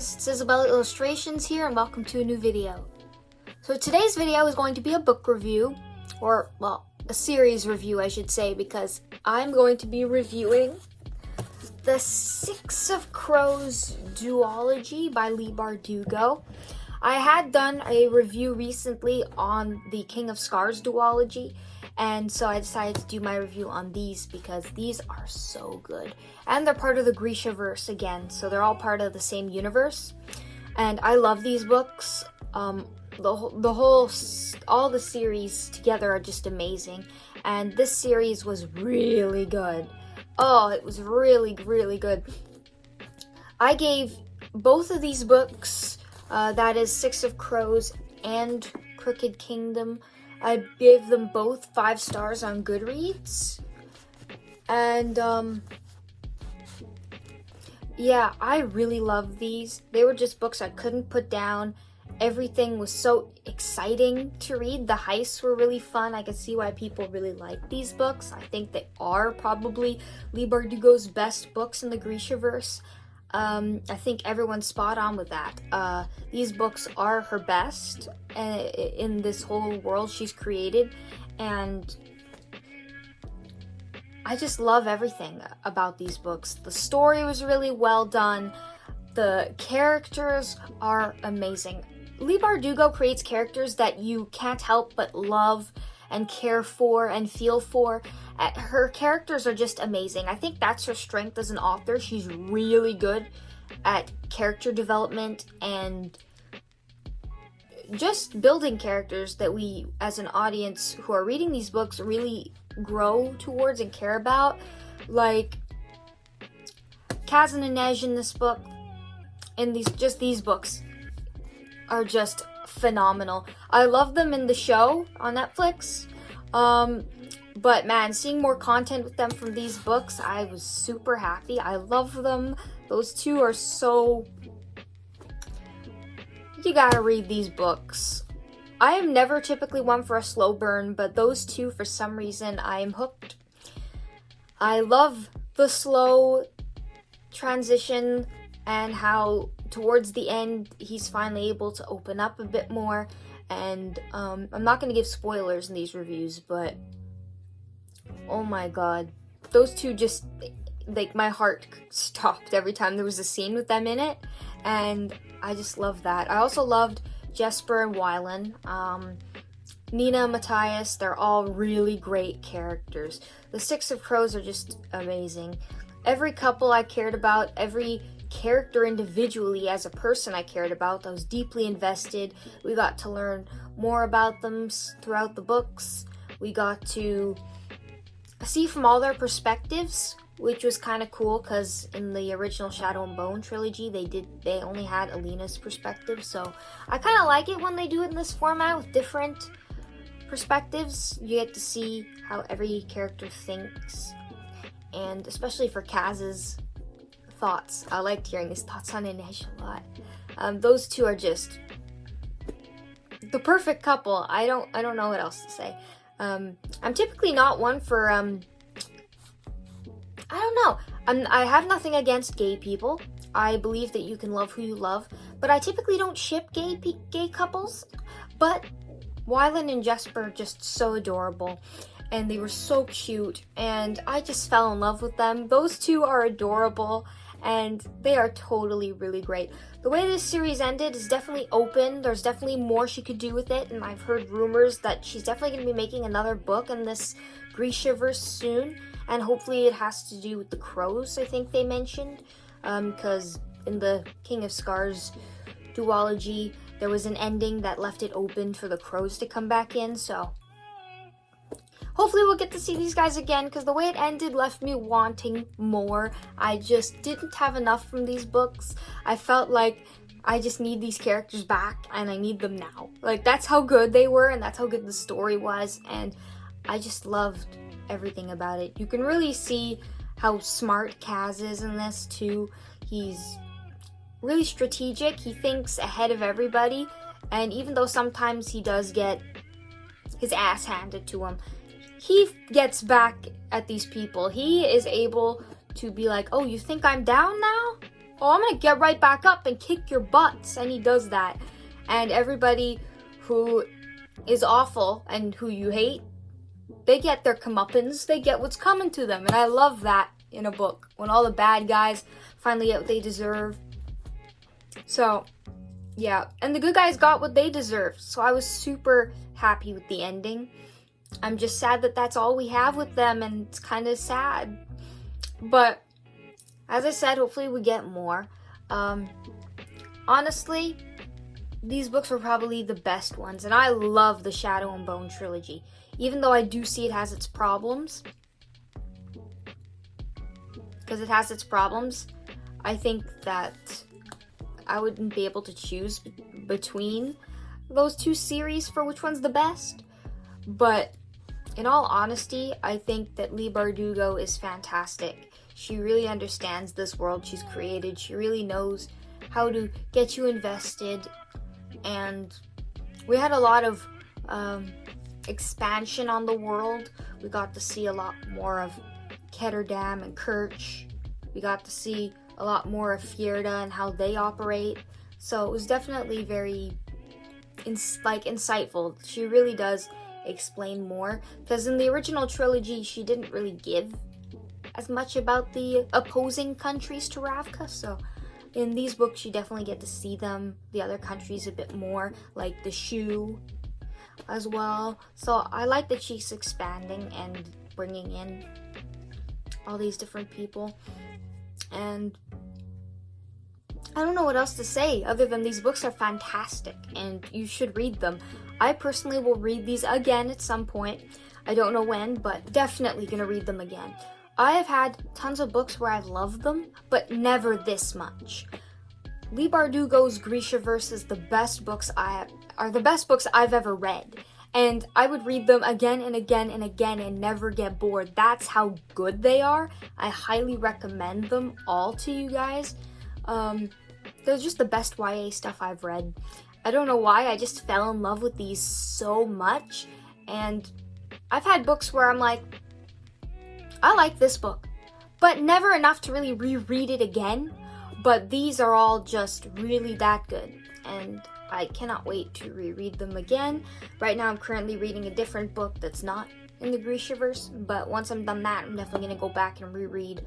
guys, it's Isabella Illustrations here and welcome to a new video. So today's video is going to be a book review, or well, a series review I should say, because I'm going to be reviewing the Six of Crows Duology by Leigh Bardugo. I had done a review recently on the King of Scars Duology, and so I decided to do my review on these because these are so good. And they're part of the Grishaverse again, so they're all part of the same universe. And I love these books. All the series together are just amazing. And this series was really good. Oh, it was really, really good. I gave both of these books, that is Six of Crows and Crooked Kingdom, I gave them both 5 stars on Goodreads. And, yeah, I really love these. They were just books I couldn't put down. Everything was so exciting to read. The heists were really fun. I can see why people really like these books. I think they are probably Leigh Bardugo's best books in the Grishaverse. I think everyone's spot on with that. These books are her best in this whole world she's created, and I just love everything about these books. The story was really well done. The characters are amazing. Leigh Bardugo creates characters that you can't help but love and care for and feel for. Her characters are just amazing. I think that's her strength as an author. She's really good at character development and just building characters that we, as an audience who are reading these books, really grow towards and care about. Like Kaz and Inej in this book, and these books are just phenomenal. I love them in the show on Netflix. But man, seeing more content with them from these books, I was super happy. I love them. Those two are so... You gotta read these books. I am never typically one for a slow burn, but those two, for some reason, I am hooked. I love the slow transition and how towards the end he's finally able to open up a bit more. And I'm not going to give spoilers in these reviews, but oh my god, those two just, like, my heart stopped every time there was a scene with them in it, and I just love that. I also loved Jesper and Wylan, Nina and Matthias. They're all really great characters. The Six of Crows are just amazing. Every couple I cared about, every character individually as a person I cared about. I was deeply invested. We got to learn more about them throughout the books. We got to see from all their perspectives, which was kind of cool because in the original Shadow and Bone trilogy they only had Alina's perspective. So I kind of like it when they do it in this format with different perspectives. You get to see how every character thinks, and especially for Kaz's thoughts. I liked hearing his thoughts on Inej a lot. Those two are just the perfect couple. I don't know what else to say. I'm typically not one for I don't know. I have nothing against gay people. I believe that you can love who you love, but I typically don't ship gay couples. But Wylan and Jesper are just so adorable, and they were so cute, and I just fell in love with them. Those two are adorable, and they are totally really great. The way this series ended is definitely open. There's definitely more she could do with it, and I've heard rumors that she's definitely going to be making another book in this Grishaverse soon, and hopefully it has to do with the crows, I think they mentioned, because in the King of Scars duology, there was an ending that left it open for the crows to come back in, so hopefully we'll get to see these guys again, because the way it ended left me wanting more. I just didn't have enough from these books. I felt like I just need these characters back, and I need them now. Like, that's how good they were, and that's how good the story was, and I just loved everything about it. You can really see how smart Kaz is in this, too. He's really strategic. He thinks ahead of everybody, and even though sometimes he does get his ass handed to him, he gets back at these people. He is able to be like, oh, you think I'm down now? oh, I'm gonna get right back up and kick your butts, and he does that. And everybody who is awful and who you hate, they get their comeuppance, they get what's coming to them. And I love that in a book, when all the bad guys finally get what they deserve. So, yeah, and the good guys got what they deserved, so I was super happy with the ending. I'm just sad that that's all we have with them, and it's kind of sad. But, as I said, hopefully we get more. Honestly, these books were probably the best ones, and I love the Shadow and Bone trilogy. Even though I do see it has its problems, I think that I wouldn't be able to choose between those two series for which one's the best. But in all honesty, I think that Leigh Bardugo is fantastic. She really understands this world she's created. She really knows how to get you invested. And we had a lot of expansion on the world. We got to see a lot more of Ketterdam and Kirch. We got to see a lot more of Fjerda and how they operate. So it was definitely very insightful. She really does explain more, because in the original trilogy she didn't really give as much about the opposing countries to Ravka. So in these books you definitely get to see them, the other countries, a bit more, like the Shu as well. So I like that she's expanding and bringing in all these different people. And I don't know what else to say other than these books are fantastic and you should read them. I personally will read these again at some point. I don't know when, but definitely gonna read them again. I have had tons of books where I've loved them, but never this much. Leigh Bardugo's Grishaverse is the best books I've ever read. And I would read them again and again and again and never get bored. That's how good they are. I highly recommend them all to you guys. They're just the best YA stuff I've read. I don't know why, I just fell in love with these so much. And I've had books where I'm like, I like this book, but never enough to really reread it again. But these are all just really that good. And I cannot wait to reread them again. Right now I'm currently reading a different book that's not in the Grishaverse, but once I'm done that, I'm definitely going to go back and reread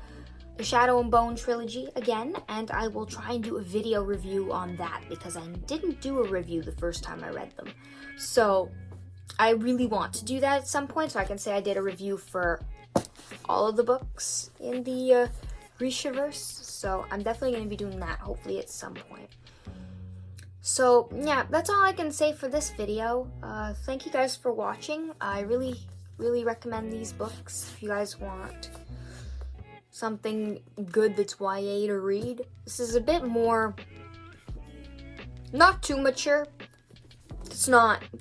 the Shadow and Bone trilogy again, and I will try and do a video review on that, because I didn't do a review the first time I read them. So I really want to do that at some point, so I can say I did a review for all of the books in the Grishaverse. So I'm definitely going to be doing that, hopefully at some point. So, yeah, that's all I can say for this video. Thank you guys for watching. I really, really recommend these books if you guys want something good that's YA to read. This is a bit more, not too mature. It's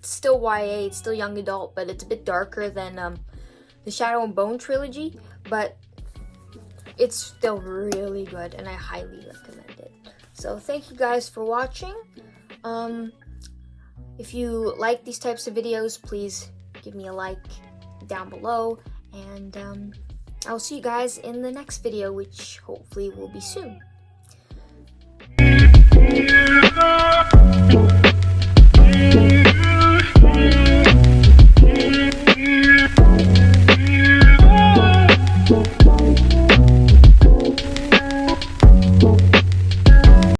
still YA, it's still young adult, but it's a bit darker than the Shadow and Bone trilogy, but it's still really good, and I highly recommend it. So, thank you guys for watching. If you like these types of videos, please give me a like down below, and I'll see you guys in the next video, which hopefully will be soon.